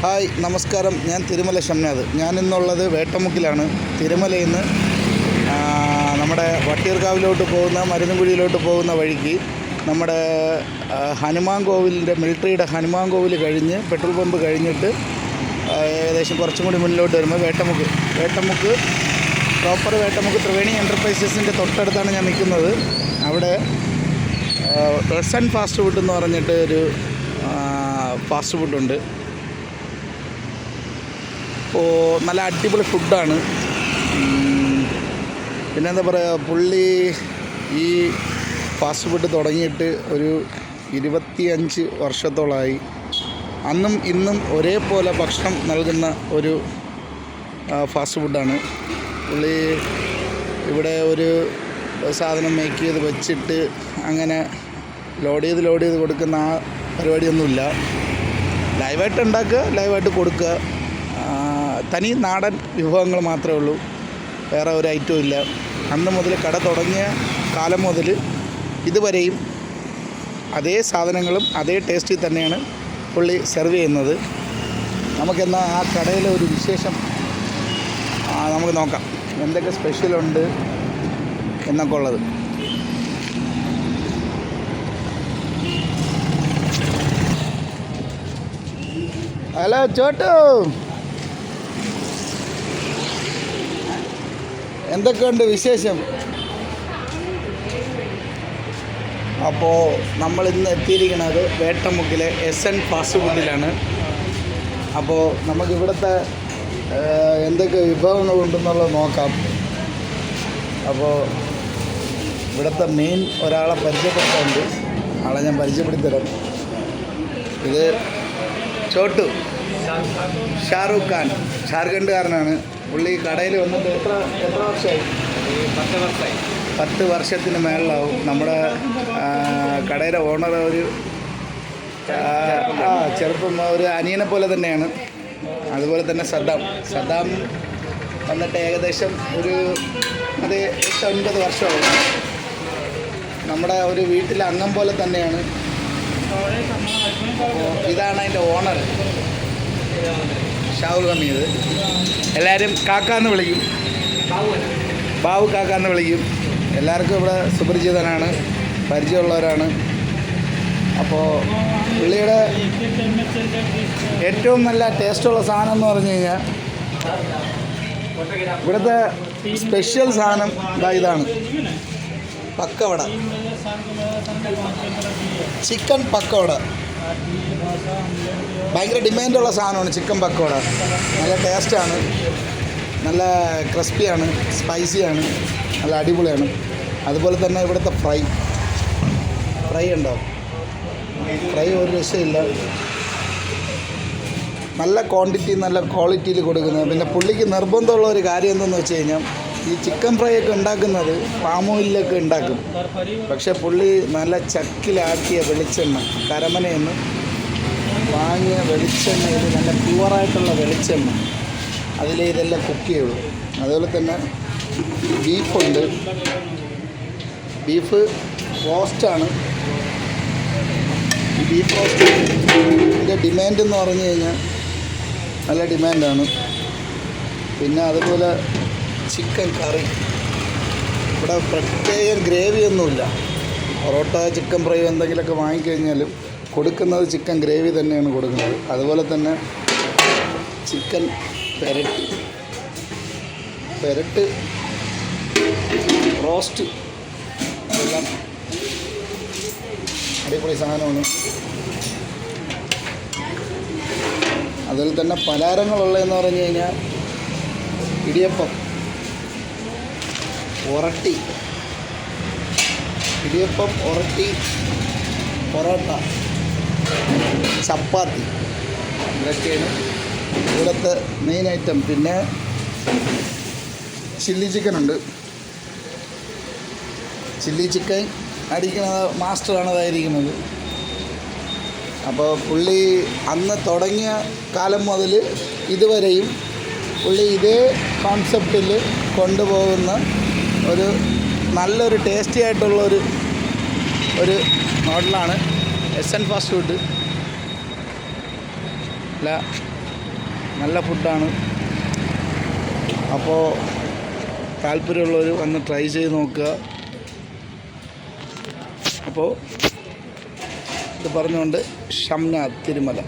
Hi നമസ്കാരം. ഞാൻ തിരുമല ഷംനാഥ്. ഞാനിന്നുള്ളത് വേട്ടമുക്കിലാണ്. തിരുമലയിൽ നിന്ന് നമ്മുടെ വട്ടിയൂർക്കാവിലോട്ട് പോകുന്ന മരുന്നുകുഴിയിലോട്ട് പോകുന്ന വഴിക്ക് നമ്മുടെ ഹനുമാൻ കോവിലിൻ്റെ മിലിട്ടറിയുടെ ഹനുമാൻ കോവിൽ കഴിഞ്ഞ് പെട്രോൾ പമ്പ് കഴിഞ്ഞിട്ട് ഏകദേശം കുറച്ചും കൂടി മുന്നിലോട്ട് വരുമ്പോൾ വേട്ടമുക്ക് പ്രോപ്പർ വേട്ടമുക്ക് ത്രിവേണി എൻ്റർപ്രൈസസിൻ്റെ തൊട്ടടുത്താണ് ഞാൻ നിൽക്കുന്നത്. അവിടെ റെസൻ ഫാസ്റ്റ് ഫുഡ് എന്ന് പറഞ്ഞിട്ട് ഒരു ഫാസ്റ്റ് ഫുഡുണ്ട്. അപ്പോൾ നല്ല അടിപൊളി ഫുഡാണ്. പിന്നെന്താ പറയുക, പുള്ളി ഈ ഫാസ്റ്റ് ഫുഡ് തുടങ്ങിയിട്ട് ഒരു 25 വർഷത്തോളമായി. അന്നും ഇന്നും ഒരേപോലെ ഭക്ഷണം നൽകുന്ന ഒരു ഫാസ്റ്റ് ഫുഡാണ്. പുള്ളി ഇവിടെ ഒരു സാധനം മേക്ക് ചെയ്ത് വെച്ചിട്ട് അങ്ങനെ ലോഡ് ചെയ്ത് കൊടുക്കുന്ന ആ പരിപാടിയൊന്നുമില്ല. ലൈവായിട്ട് ഉണ്ടാക്കുക, ലൈവായിട്ട് കൊടുക്കുക. തനി നാടൻ വിഭവങ്ങൾ മാത്രമേ ഉള്ളൂ, വേറെ ഒരു ഐറ്റവും ഇല്ല. അന്ന് മുതൽ കട തുടങ്ങിയ കാലം മുതൽ ഇതുവരെയും അതേ സാധനങ്ങളും അതേ ടേസ്റ്റിൽ തന്നെയാണ് പുള്ളി സെർവ് ചെയ്യുന്നത്. നമുക്കെന്നാൽ ആ കടയിലെ ഒരു വിശേഷം നമുക്ക് നോക്കാം, എന്തൊക്കെ സ്പെഷ്യലുണ്ട് എന്നൊക്കെ ഉള്ളത്. ഹലോ ചോട്ടു, എന്തൊക്കെയുണ്ട് വിശേഷം? അപ്പോൾ നമ്മൾ ഇന്ന് എത്തിയിരിക്കുന്നത് വേട്ടമുക്കിലെ SN ഫാസ്റ്റ് ഫുഡിലാണ്. അപ്പോൾ നമുക്ക് ഇവിടുത്തെ എന്തൊക്കെ വിഭവങ്ങളുണ്ടെന്നുള്ളത് നോക്കാം. അപ്പോൾ ഇവിടുത്തെ മെയിൻ ഒരാളെ പരിചയപ്പെടുത്തുന്നുണ്ട്. ആളെ ഞാൻ പരിചയപ്പെടുത്തിത്തരാം. ഇത് ചോട്ടു, ഷാറൂഖ് ഖാൻ, ഝാർഖണ്ഡുകാരനാണ്. പുള്ളി കടയിൽ വന്നിട്ട് എത്ര വർഷമായി? 10 വർഷത്തിന് മേളിലാവും. നമ്മുടെ കടയുടെ ഓണർ ഒരു ചെറുപ്പം ഒരു അനിയനെ പോലെ തന്നെയാണ്. അതുപോലെ തന്നെ സദ്ദാം വന്നിട്ട് ഏകദേശം ഒരു 8-9 വർഷമാവും. നമ്മുടെ ഒരു വീട്ടിലെ അംഗം പോലെ തന്നെയാണ്. ഇതാണ് അതിൻ്റെ ഓണർ, ഷാവുൽ ഹമീദ്. എല്ലാവരും കാക്കാന്ന് വിളിക്കും, ബാബു കാക്കാന്ന് വിളിക്കും. എല്ലാവർക്കും ഇവിടെ സുപരിചിതനാണ്, പരിചയമുള്ളവരാണ്. അപ്പോൾ പുള്ളിയുടെ ഏറ്റവും നല്ല ടേസ്റ്റുള്ള സാധനം എന്ന് പറഞ്ഞു കഴിഞ്ഞാൽ ഇവിടുത്തെ സ്പെഷ്യൽ സാധനം ഇതാണ് പക്കവട, ചിക്കൻ പക്കവട. ഭയങ്കര ഡിമാൻഡുള്ള സാധനമാണ് ചിക്കൻ പക്കവട. നല്ല ടേസ്റ്റാണ്, നല്ല ക്രിസ്പിയാണ്, സ്പൈസിയാണ്, നല്ല അടിപൊളിയാണ്. അതുപോലെ തന്നെ ഇവിടുത്തെ ഫ്രൈ ഉണ്ടോ? ഫ്രൈ ഒരു രക്ഷയില്ല. നല്ല ക്വാണ്ടിറ്റി നല്ല ക്വാളിറ്റിയിൽ കൊടുക്കുന്നത്. പിന്നെ പുള്ളിക്ക് നിർബന്ധമുള്ള ഒരു കാര്യം എന്തെന്ന് വെച്ച് കഴിഞ്ഞാൽ, ഈ ചിക്കൻ ഫ്രൈ ഒക്കെ ഉണ്ടാക്കുന്നത് പാം ഓയിലൊക്കെ ഉണ്ടാക്കും. പക്ഷേ പുള്ളി നല്ല ചക്കിലാക്കിയ വെളിച്ചെണ്ണ, കരമനയിൽ നിന്ന് വാങ്ങിയ വെളിച്ചെണ്ണയിൽ നല്ല പ്യുവറായിട്ടുള്ള വെളിച്ചെണ്ണ, അതിലേ ഇതെല്ലാം കുക്ക് ചെയ്യുള്ളൂ. അതുപോലെ തന്നെ ബീഫുണ്ട്. ബീഫ് റോസ്റ്റാണ്. ഈ ബീഫ് റോസ്റ്റിൻ്റെ ഡിമാൻഡ് എന്ന് പറഞ്ഞു കഴിഞ്ഞാൽ നല്ല ഡിമാൻഡാണ്. പിന്നെ അതുപോലെ ചിക്കൻ കറി. ഇവിടെ പ്രത്യേക ഗ്രേവിയൊന്നുമില്ല. പൊറോട്ട, ചിക്കൻ ഫ്രൈ എന്തെങ്കിലുമൊക്കെ വാങ്ങിക്കഴിഞ്ഞാലും കൊടുക്കുന്നത് ചിക്കൻ ഗ്രേവി തന്നെയാണ് കൊടുക്കുന്നത്. അതുപോലെ തന്നെ ചിക്കൻ പെരട്ട് റോസ്റ്റ് എല്ലാം അടിപൊളി സാധനമാണ്. അതുപോലെ തന്നെ പലഹാരങ്ങളുള്ളതെന്ന് പറഞ്ഞു കഴിഞ്ഞാൽ ഇടിയപ്പം, ഒറട്ടി, പൊറോട്ട, ചപ്പാത്തി, ഇതൊക്കെയാണ് ഇവിടുത്തെ മെയിൻ ഐറ്റം. പിന്നെ ചില്ലി ചിക്കനുണ്ട്. ചില്ലി ചിക്കൻ അടിക്കുന്നത് മാസ്റ്ററാണ് അതായിരിക്കുന്നത്. അപ്പോൾ പുള്ളി അന്ന് തുടങ്ങിയ കാലം മുതൽ ഇതുവരെയും പുള്ളി ഇതേ കോൺസെപ്റ്റിൽ കൊണ്ടുപോകുന്ന ഒരു നല്ലൊരു ടേസ്റ്റി ആയിട്ടുള്ള ഒരു ഹോട്ടലാണ് SN ഫാസ്റ്റ് ഫുഡ്. അല്ല നല്ല ഫുഡാണ്. അപ്പോൾ താല്പര്യമുള്ളവർ വന്ന് ട്രൈ ചെയ്ത് നോക്കുക. അപ്പോൾ ഇത് പറഞ്ഞുകൊണ്ട് ഷംനാഥ് തിരുമല.